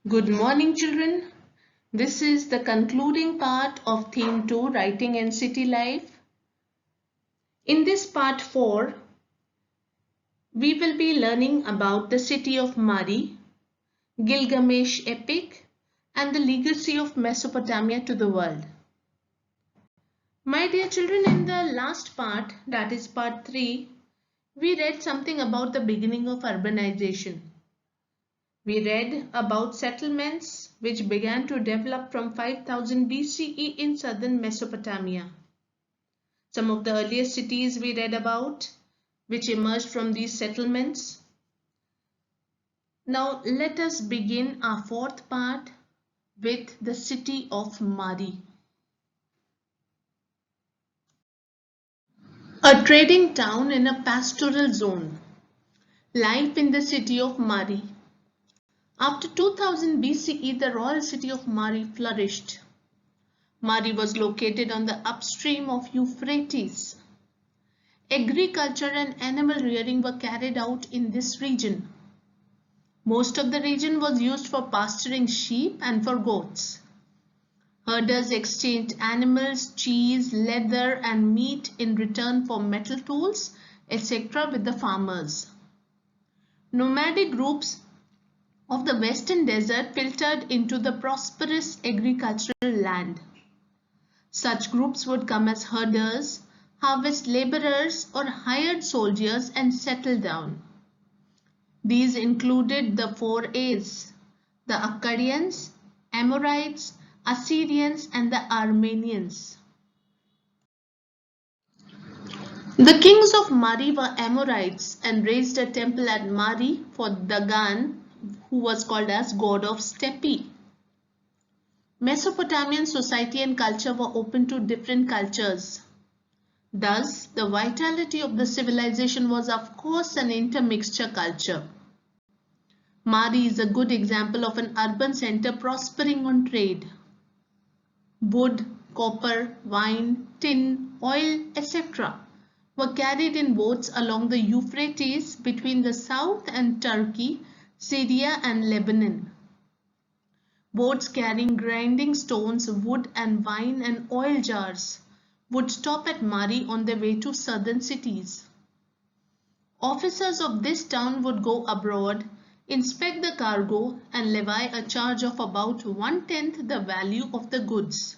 Good morning, children. This is the concluding part of Theme 2, Writing and City Life. In this part 4, we will be learning about the city of Mari, Gilgamesh epic, and the legacy of Mesopotamia to the world. My dear children, in the last part, that is part 3, we read something about the beginning of urbanization. We read about settlements which began to develop from 5000 BCE in southern Mesopotamia. Some of the earliest cities we read about which emerged from these settlements. Now let us begin our fourth part with the city of Mari. A trading town in a pastoral zone. Life in the city of Mari. After 2000 BCE, the royal city of Mari flourished. Mari was located on the upstream of Euphrates. Agriculture and animal rearing were carried out in this region. Most of the region was used for pasturing sheep and for goats. Herders exchanged animals, cheese, leather, and meat in return for metal tools, etc. with the farmers. Nomadic groups of the western desert filtered into the prosperous agricultural land. Such groups would come as herders, harvest laborers, or hired soldiers and settle down. These included the four A's, the Akkadians, Amorites, Assyrians, and the Armenians. The kings of Mari were Amorites and raised a temple at Mari for Dagan, who was called as god of steppe. Mesopotamian society and culture were open to different cultures. Thus, the vitality of the civilization was of course an intermixture culture. Mari is a good example of an urban center prospering on trade. Wood, copper, wine, tin, oil, etc. were carried in boats along the Euphrates between the south and Turkey, Syria and Lebanon. Boats carrying grinding stones, wood and wine and oil jars would stop at Mari on their way to southern cities. Officers of this town would go abroad, inspect the cargo and levy a charge of about 1/10 the value of the goods.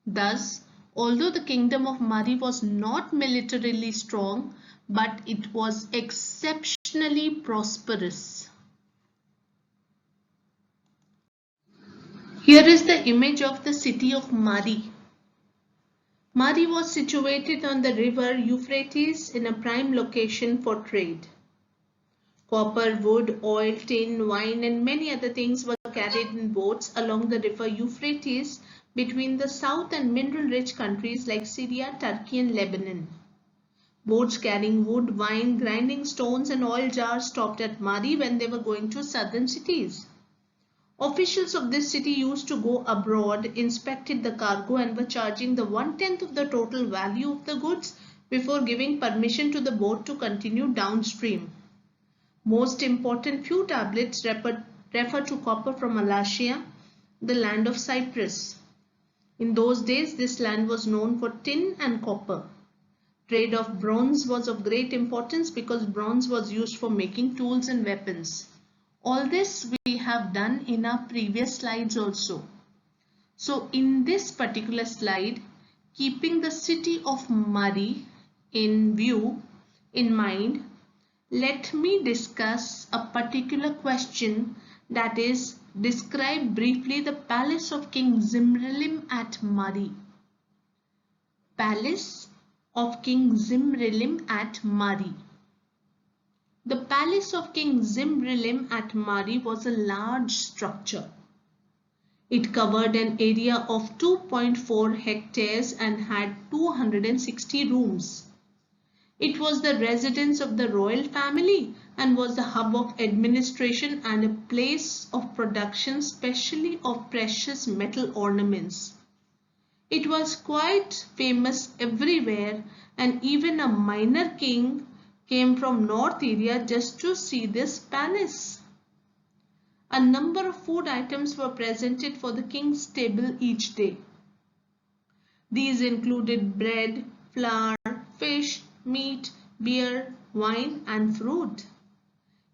Thus, although the kingdom of Mari was not militarily strong, but it was exceptionally prosperous. Here is the image of the city of Mari. Mari was situated on the river Euphrates in a prime location for trade. Copper, wood, oil, tin, wine and many other things were carried in boats along the river Euphrates between the south and mineral-rich countries like Syria, Turkey and Lebanon. Boats carrying wood, wine, grinding stones and oil jars stopped at Mari when they were going to southern cities. Officials of this city used to go abroad, inspected the cargo and were charging the 1/10 of the total value of the goods before giving permission to the boat to continue downstream. Most important few tablets refer to copper from Alasia, the land of Cyprus. In those days, this land was known for tin and copper. Trade of bronze was of great importance because bronze was used for making tools and weapons. All this we have done in our previous slides also. So in this particular slide, keeping the city of Mari in view, in mind, let me discuss a particular question, that is, describe briefly the palace of King Zimrilim at Mari. Palace of King Zimrilim at Mari. The palace of King Zimrilim at Mari was a large structure. It covered an area of 2.4 hectares and had 260 rooms. It was the residence of the royal family and was the hub of administration and a place of production, especially of precious metal ornaments. It was quite famous everywhere, and even a minor king came from North area just to see this palace. A number of food items were presented for the king's table each day. These included bread, flour, fish, meat, beer, wine, and fruit.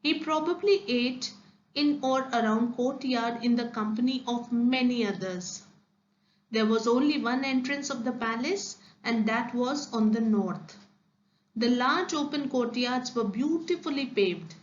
He probably ate in or around courtyard in the company of many others. There was only one entrance of the palace, and that was on the north. The large open courtyards were beautifully paved.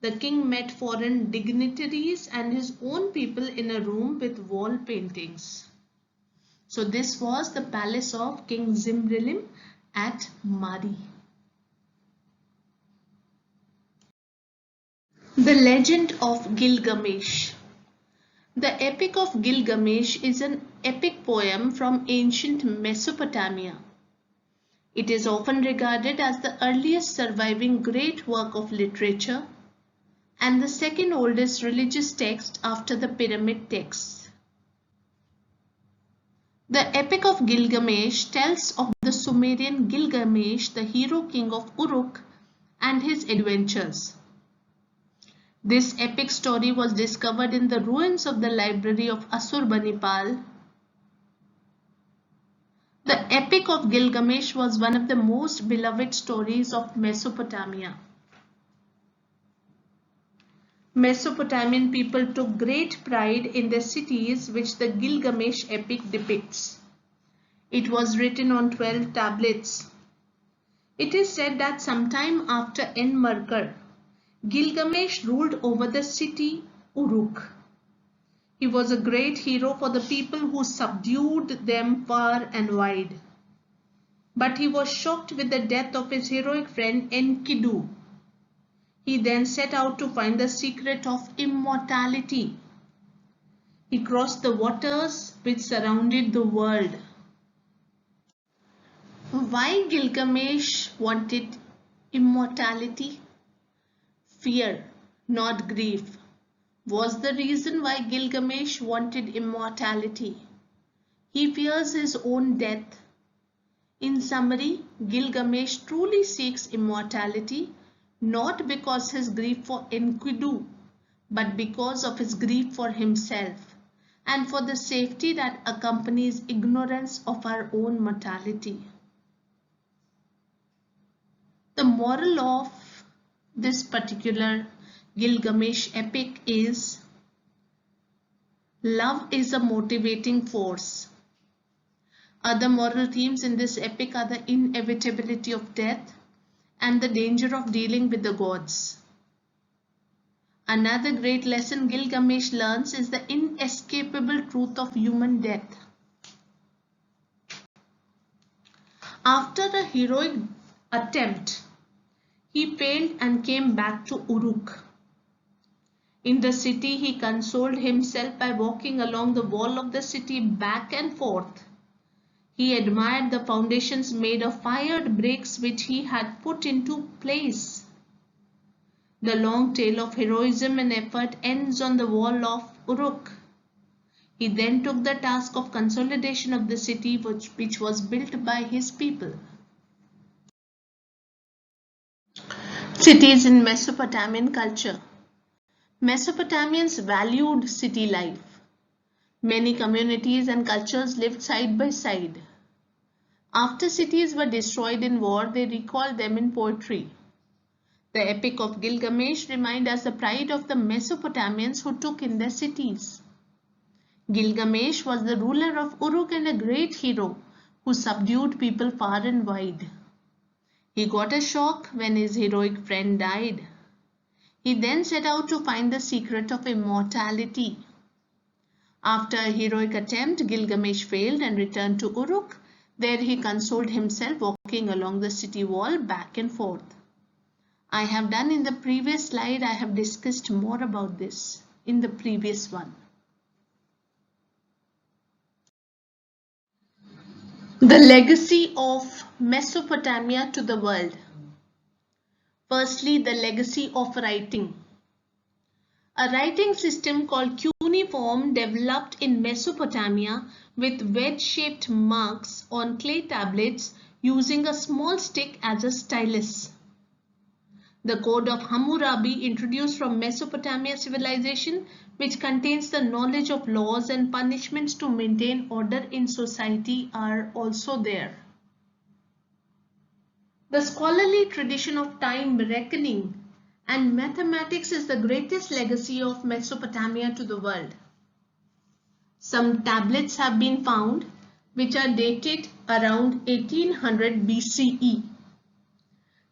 The king met foreign dignitaries and his own people in a room with wall paintings. So this was the palace of King Zimrilim at Mari. The Legend of Gilgamesh. The Epic of Gilgamesh is an epic poem from ancient Mesopotamia. It is often regarded as the earliest surviving great work of literature and the second oldest religious text after the pyramid texts. The Epic of Gilgamesh tells of the Sumerian Gilgamesh, the hero king of Uruk, and his adventures. This epic story was discovered in the ruins of the library of Assurbanipal. The Epic of Gilgamesh was one of the most beloved stories of Mesopotamia. Mesopotamian people took great pride in the cities which the Gilgamesh epic depicts. It was written on 12 tablets. It is said that sometime after Enmerkar, Gilgamesh ruled over the city Uruk. He was a great hero for the people who subdued them far and wide. But he was shocked with the death of his heroic friend Enkidu. He then set out to find the secret of immortality. He crossed the waters which surrounded the world. Why Gilgamesh wanted immortality? Fear, not grief, was the reason why Gilgamesh wanted immortality. He fears his own death. In summary, Gilgamesh truly seeks immortality, not because his grief for Enkidu, but because of his grief for himself and for the safety that accompanies ignorance of our own mortality. The moral of this particular Gilgamesh epic is: love is a motivating force. Other moral themes in this epic are the inevitability of death and the danger of dealing with the gods. Another great lesson Gilgamesh learns is the inescapable truth of human death. After a heroic attempt, he failed and came back to Uruk. In the city, he consoled himself by walking along the wall of the city back and forth. He admired the foundations made of fired bricks which he had put into place. The long tale of heroism and effort ends on the wall of Uruk. He then took the task of consolidation of the city which was built by his people. Cities in Mesopotamian culture. Mesopotamians valued city life. Many communities and cultures lived side by side. After cities were destroyed in war, they recalled them in poetry. The Epic of Gilgamesh reminds us the pride of the Mesopotamians who took in their cities. Gilgamesh was the ruler of Uruk and a great hero who subdued people far and wide. He got a shock when his heroic friend died. He then set out to find the secret of immortality. After a heroic attempt, Gilgamesh failed and returned to Uruk. There he consoled himself walking along the city wall back and forth. I have done in the previous slide, I have discussed more about this in the previous one. The legacy of Mesopotamia to the world. Firstly, the legacy of writing. A writing system called cuneiform developed in Mesopotamia with wedge-shaped marks on clay tablets using a small stick as a stylus. The Code of Hammurabi, introduced from Mesopotamia civilization, which contains the knowledge of laws and punishments to maintain order in society, are also there. The scholarly tradition of time reckoning and mathematics is the greatest legacy of Mesopotamia to the world. Some tablets have been found which are dated around 1800 BCE.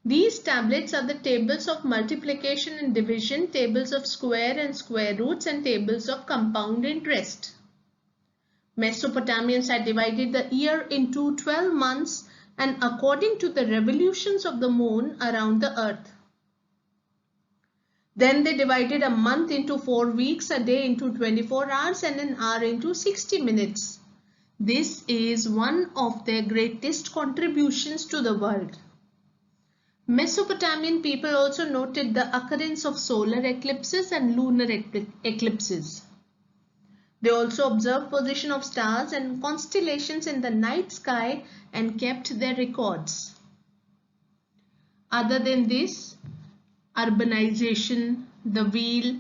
These tablets are the tables of multiplication and division, tables of square and square roots, and tables of compound interest. Mesopotamians had divided the year into 12 months and according to the revolutions of the moon around the earth. Then they divided a month into 4 weeks, a day into 24 hours, and an hour into 60 minutes. This is one of their greatest contributions to the world. Mesopotamian people also noted the occurrence of solar eclipses and lunar eclipses. They also observed position of stars and constellations in the night sky and kept their records. Other than this, urbanization, the wheel,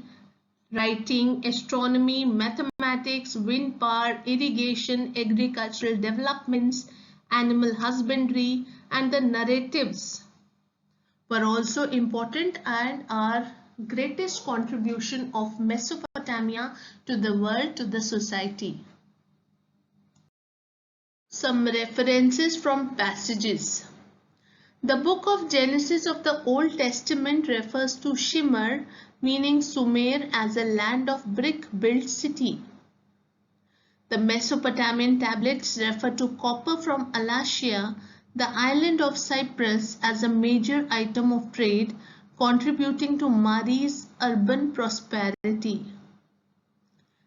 writing, astronomy, mathematics, wind power, irrigation, agricultural developments, animal husbandry, and the narratives were also important and are greatest contribution of Mesopotamia to the world, to the society. Some references from passages. The book of Genesis of the Old Testament refers to Shimmer, meaning Sumer, as a land of brick-built city. The Mesopotamian tablets refer to copper from Alasia, the island of Cyprus, as a major item of trade, contributing to Mari's urban prosperity.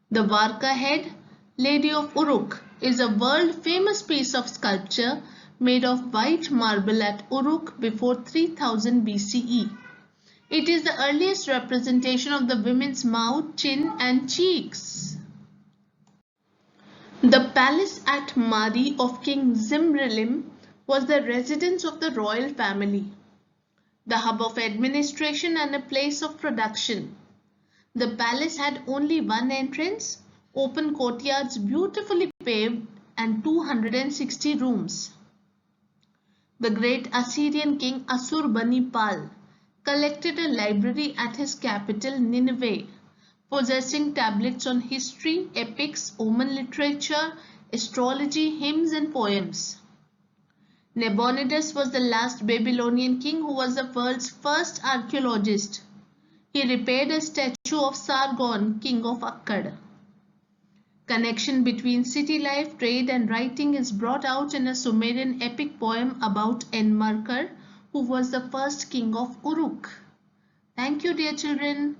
The Varka head, Lady of Uruk, is a world-famous piece of sculpture made of white marble at Uruk before 3000 BCE. It is the earliest representation of the women's mouth, chin, and cheeks. The palace at Mari of King Zimrilim was the residence of the royal family, the hub of administration and a place of production. The palace had only one entrance, open courtyards beautifully paved, and 260 rooms. The great Assyrian king Assur-bani-pal collected a library at his capital Nineveh, possessing tablets on history, epics, Oman literature, astrology, hymns, and poems. Nabonidus was the last Babylonian king who was the world's first archaeologist. He repaired a statue of Sargon, king of Akkad. Connection between city life, trade, and writing is brought out in a Sumerian epic poem about Enmerkar, who was the first king of Uruk. Thank you, dear children.